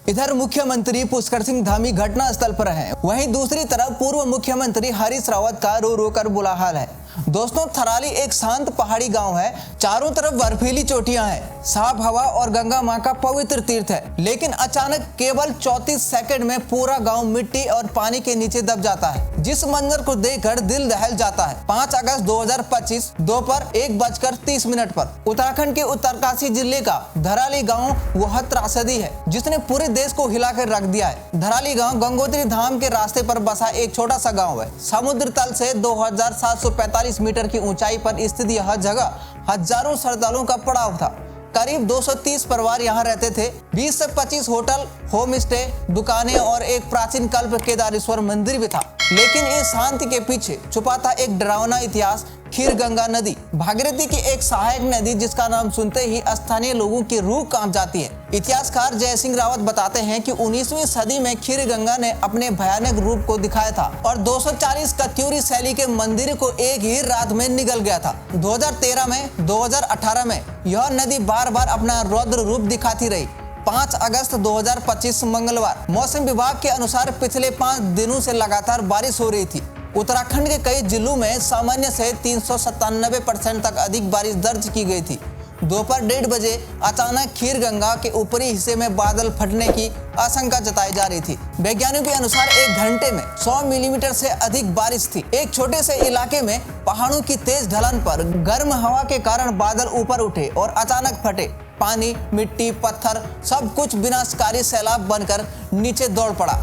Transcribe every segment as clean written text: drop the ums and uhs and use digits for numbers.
इधर मुख्यमंत्री पुष्कर सिंह धामी घटना स्थल पर हैं। वहीं दूसरी तरफ पूर्व मुख्यमंत्री हरीश रावत का रो रो कर बुरा हाल है। दोस्तों, थराली एक शांत पहाड़ी गांव है। चारों तरफ बर्फीली चोटियां हैं, साफ हवा और गंगा मां का पवित्र तीर्थ है। लेकिन अचानक केवल 34 सेकंड में पूरा गांव मिट्टी और पानी के नीचे दब जाता है, जिस मंजर को देखकर दिल दहल जाता है। 5 अगस्त 2025 दोपहर 1:30 पर उत्तराखंड के उत्तरकाशी जिले का धराली गाँव वह त्रासदी है जिसने पूरे देश को हिलाकर रख दिया है। धराली गाँव गंगोत्री धाम के रास्ते पर बसा एक छोटा सा गाँव है। समुद्र तल से 2745 मीटर की ऊंचाई पर स्थित यह जगह हजारों श्रद्धालुओं का पड़ाव था। करीब 230 परिवार यहाँ रहते थे। 20 से 25 होटल, होम स्टे, दुकानें और एक प्राचीन कल्प केदारेश्वर मंदिर भी था। लेकिन इस शांति के पीछे छुपा था एक डरावना इतिहास। खीर गंगा नदी, भागीरथी की एक सहायक नदी जिसका नाम सुनते ही स्थानीय लोगों की रूह कांप जाती है। इतिहासकार जय सिंह रावत बताते हैं कि 19वीं सदी में खीर गंगा ने अपने भयानक रूप को दिखाया था और 240 कत्यूरी शैली के मंदिर को एक ही रात में निगल गया था। 2013 में 2018 में यह नदी बार बार अपना रौद्र रूप दिखाती रही। 5 अगस्त 2025 मंगलवार मौसम विभाग के अनुसार पिछले 5 दिनों से लगातार बारिश हो रही थी। उत्तराखंड के कई जिलों में सामान्य से 397% तक अधिक बारिश दर्ज की गई थी। दोपहर 1:30 बजे अचानक खीर गंगा के ऊपरी हिस्से में बादल फटने की आशंका जताई जा रही थी। वैज्ञानिकों के अनुसार 1 घंटे में 100 मिलीमीटर से अधिक बारिश थी। एक छोटे से इलाके में पहाड़ों की तेज ढलान पर गर्म हवा के कारण बादल ऊपर उठे और अचानक फटे। पानी, मिट्टी, पत्थर सब कुछ विनाशकारी सैलाब बनकर नीचे दौड़ पड़ा।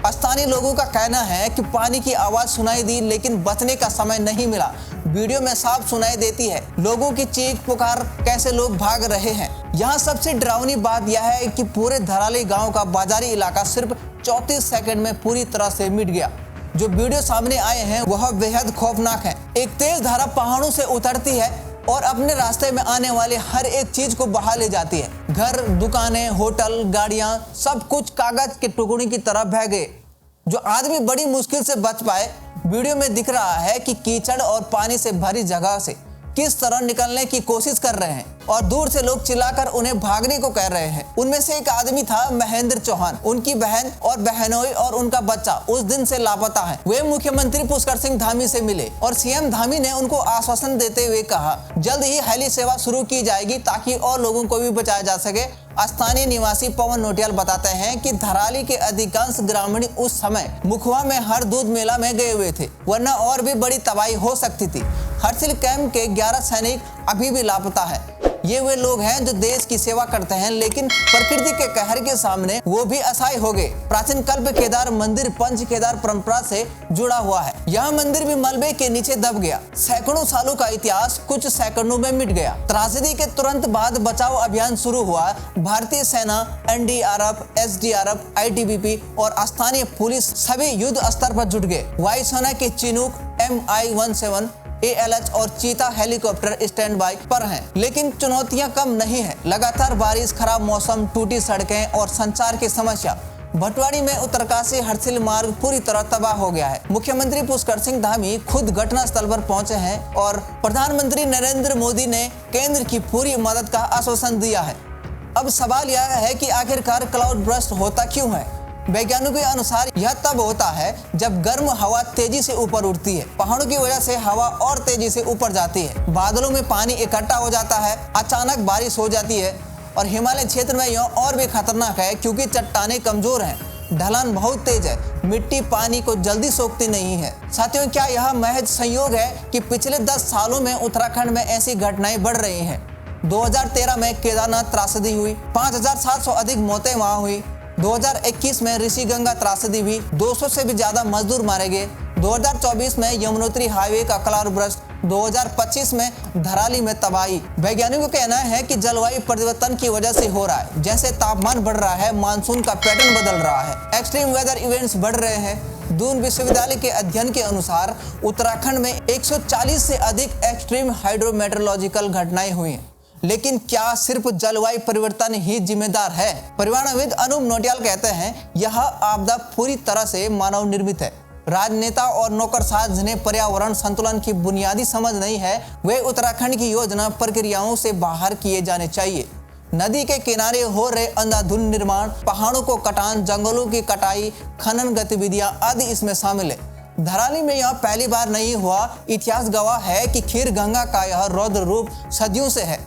स्थानीय लोगों का कहना है कि पानी की आवाज सुनाई दी लेकिन बचने का समय नहीं मिला। वीडियो में साफ सुनाई देती है लोगों की चीख पुकार, कैसे लोग भाग रहे हैं। यहाँ सबसे डरावनी बात यह है कि पूरे धराली गांव का बाजारी इलाका सिर्फ 34 सेकंड में पूरी तरह से मिट गया। जो वीडियो सामने आए हैं वह बेहद खौफनाक है। एक तेज धारा पहाड़ों से उतरती है और अपने रास्ते में आने वाले हर एक चीज को बहा ले जाती है। घर, दुकानें, होटल, गाड़ियां, सब कुछ कागज के टुकड़े की तरह बह गए। जो आदमी बड़ी मुश्किल से बच पाए, वीडियो में दिख रहा है कि कीचड़ और पानी से भरी जगह से किस तरह निकलने की कोशिश कर रहे हैं और दूर से लोग चिल्लाकर उन्हें भागने को कह रहे हैं। उनमें से एक आदमी था महेंद्र चौहान। उनकी बहन और बहनोई और उनका बच्चा उस दिन से लापता है। वे मुख्यमंत्री पुष्कर सिंह धामी से मिले और सीएम धामी ने उनको आश्वासन देते हुए कहा जल्द ही हेली सेवा शुरू की जाएगी ताकि और लोगों को भी बचाया जा सके। स्थानीय निवासी पवन नोटियाल बताते हैं कि धराली के अधिकांश ग्रामीण उस समय मुखवा में हर दूध मेला में गए हुए थे, वरना और भी बड़ी तबाही हो सकती थी। हरसिल कैंप के 11 सैनिक अभी भी लापता है। ये वे लोग हैं जो देश की सेवा करते हैं, लेकिन प्रकृति के कहर के सामने वो भी असहाय हो गए। प्राचीन कल्प केदार मंदिर पंच केदार परंपरा से जुड़ा हुआ है। यह मंदिर भी मलबे के नीचे दब गया। सैकड़ों सालों का इतिहास कुछ सेकंडों में मिट गया। त्रासदी के तुरंत बाद बचाव अभियान शुरू हुआ। भारतीय सेना, एनडीआरएफ, एसडीआरएफ, आईटीबीपी और स्थानीय पुलिस सभी युद्ध स्तर पर जुट गए। वायुसेना के चिनूक, MI-17, ALH और चीता हेलीकॉप्टर स्टैंड बाई पर हैं। लेकिन चुनौतियां कम नहीं है। लगातार बारिश, खराब मौसम, टूटी सड़कें और संचार की समस्या। भटवाड़ी में उत्तरकाशी हरसिल मार्ग पूरी तरह तबाह हो गया है। मुख्यमंत्री पुष्कर सिंह धामी खुद घटना स्थल पर पहुंचे हैं और प्रधानमंत्री नरेंद्र मोदी ने केंद्र की पूरी मदद का आश्वासन दिया है। अब सवाल यह है कि आखिरकार क्लाउड बर्स्ट होता क्यों है। वैज्ञानिकों के अनुसार यह तब होता है जब गर्म हवा तेजी से ऊपर उठती है। पहाड़ों की वजह से हवा और तेजी से ऊपर जाती है। बादलों में पानी इकट्ठा हो जाता है, अचानक बारिश हो जाती है और हिमालय क्षेत्र में यह और भी खतरनाक है क्योंकि चट्टानें कमजोर हैं, ढलान बहुत तेज है, मिट्टी पानी को जल्दी सोखती नहीं है। साथियों, क्या यह महज संयोग है कि पिछले 10 सालों में उत्तराखंड में ऐसी घटनाएं बढ़ रही हैं। 2013 में केदारनाथ त्रासदी हुई, 5700 अधिक मौतें वहां हुई। 2021 में ऋषि गंगा त्रासदी हुई, 200 से भी ज्यादा मजदूर मारे गए। 2024 में यमुनोत्री हाईवे का क्लाउड बर्स्ट, 2025 में धराली में तबाही। वैज्ञानिकों का कहना है कि जलवायु परिवर्तन की वजह से हो रहा है। जैसे तापमान बढ़ रहा है, मानसून का पैटर्न बदल रहा है, एक्सट्रीम वेदर इवेंट्स बढ़ रहे हैं। दून विश्वविद्यालय के अध्ययन के अनुसार उत्तराखंड में 140 से अधिक एक्सट्रीम हाइड्रोमेट्रोलॉजिकल घटनाएं हुई हैं। लेकिन क्या सिर्फ जलवायु परिवर्तन ही जिम्मेदार है? पर्यावरणविद अनूप नोटियाल कहते हैं यह आपदा पूरी तरह से मानव निर्मित है। राजनेता और नौकरशाह जिन्हें पर्यावरण संतुलन की बुनियादी समझ नहीं है, वे उत्तराखंड की योजना प्रक्रियाओं से बाहर किए जाने चाहिए। नदी के किनारे हो रहे अंधाधुंध निर्माण, पहाड़ों को कटान, जंगलों की कटाई, खनन गतिविधियां आदि इसमें शामिल है। धराली में यह पहली बार नहीं हुआ। इतिहास गवाह है कि खीर गंगा का यह रौद्र रूप सदियों से है।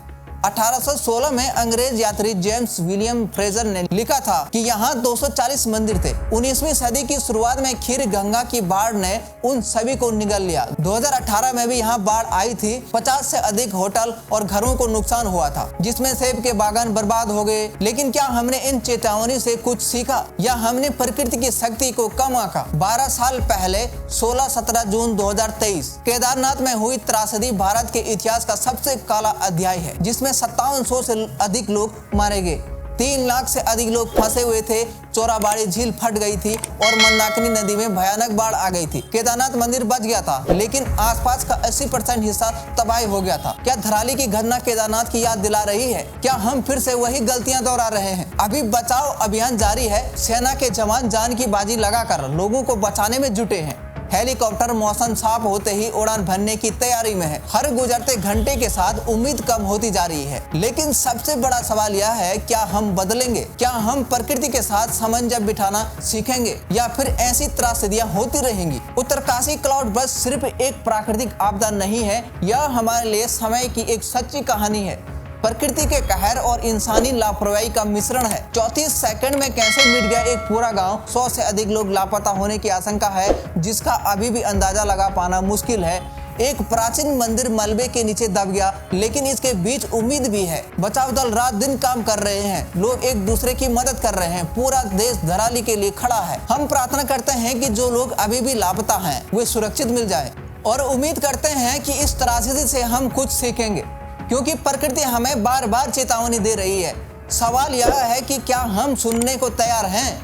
1816 में अंग्रेज यात्री जेम्स विलियम फ्रेजर ने लिखा था कि यहाँ 240 मंदिर थे। 19वीं सदी की शुरुआत में खीर गंगा की बाढ़ ने उन सभी को निगल लिया। 2018 में भी यहाँ बाढ़ आई थी। 50 से अधिक होटल और घरों को नुकसान हुआ था, जिसमें सेब के बागान बर्बाद हो गए। लेकिन क्या हमने इन चेतावनी से कुछ सीखा या हमने प्रकृति की शक्ति को कम आंका? 12 साल पहले 16-17 जून 2023 केदारनाथ में हुई त्रासदी भारत के इतिहास का सबसे काला अध्याय है, जिसमें 5700 से अधिक लोग मारे गए। 3 लाख से अधिक लोग फंसे हुए थे। चोराबाड़ी झील फट गई थी और मंदाकिनी नदी में भयानक बाढ़ आ गई थी। केदारनाथ मंदिर बच गया था, लेकिन आसपास का 80% हिस्सा तबाही हो गया था। क्या धराली की घटना केदारनाथ की याद दिला रही है? क्या हम फिर से वही गलतियां दोहरा रहे हैं? अभी बचाव अभियान जारी है। सेना के जवान जान की बाजी लगाकर लोगों को बचाने में जुटे हैं। हेलीकॉप्टर मौसम साफ होते ही उड़ान भरने की तैयारी में है। हर गुजरते घंटे के साथ उम्मीद कम होती जा रही है। लेकिन सबसे बड़ा सवाल यह है, क्या हम बदलेंगे? क्या हम प्रकृति के साथ सामंजस्य बिठाना सीखेंगे या फिर ऐसी त्रासदियां होती रहेंगी? उत्तरकाशी क्लाउड बर्स्ट सिर्फ एक प्राकृतिक आपदा नहीं है, यह हमारे लिए समय की एक सच्ची कहानी है। प्रकृति के कहर और इंसानी लापरवाही का मिश्रण है। 34 सेकंड में कैसे मिट गया एक पूरा गांव। 100 से अधिक लोग लापता होने की आशंका है, जिसका अभी भी अंदाजा लगा पाना मुश्किल है। एक प्राचीन मंदिर मलबे के नीचे दब गया, लेकिन इसके बीच उम्मीद भी है। बचाव दल रात दिन काम कर रहे हैं। लोग एक दूसरे की मदद कर रहे हैं। पूरा देश धराली के लिए खड़ा है। हम प्रार्थना करते हैं कि जो लोग अभी भी लापता हैं वे सुरक्षित मिल जाए, और उम्मीद करते हैं कि इस त्रासदी से हम कुछ सीखेंगे, क्योंकि प्रकृति हमें बार बार चेतावनी दे रही है। सवाल यह है कि क्या हम सुनने को तैयार हैं?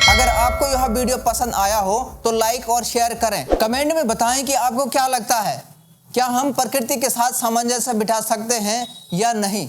अगर आपको यह वीडियो पसंद आया हो तो लाइक और शेयर करें। कमेंट में बताएं कि आपको क्या लगता है, क्या हम प्रकृति के साथ सामंजस्य बिठा सकते हैं या नहीं।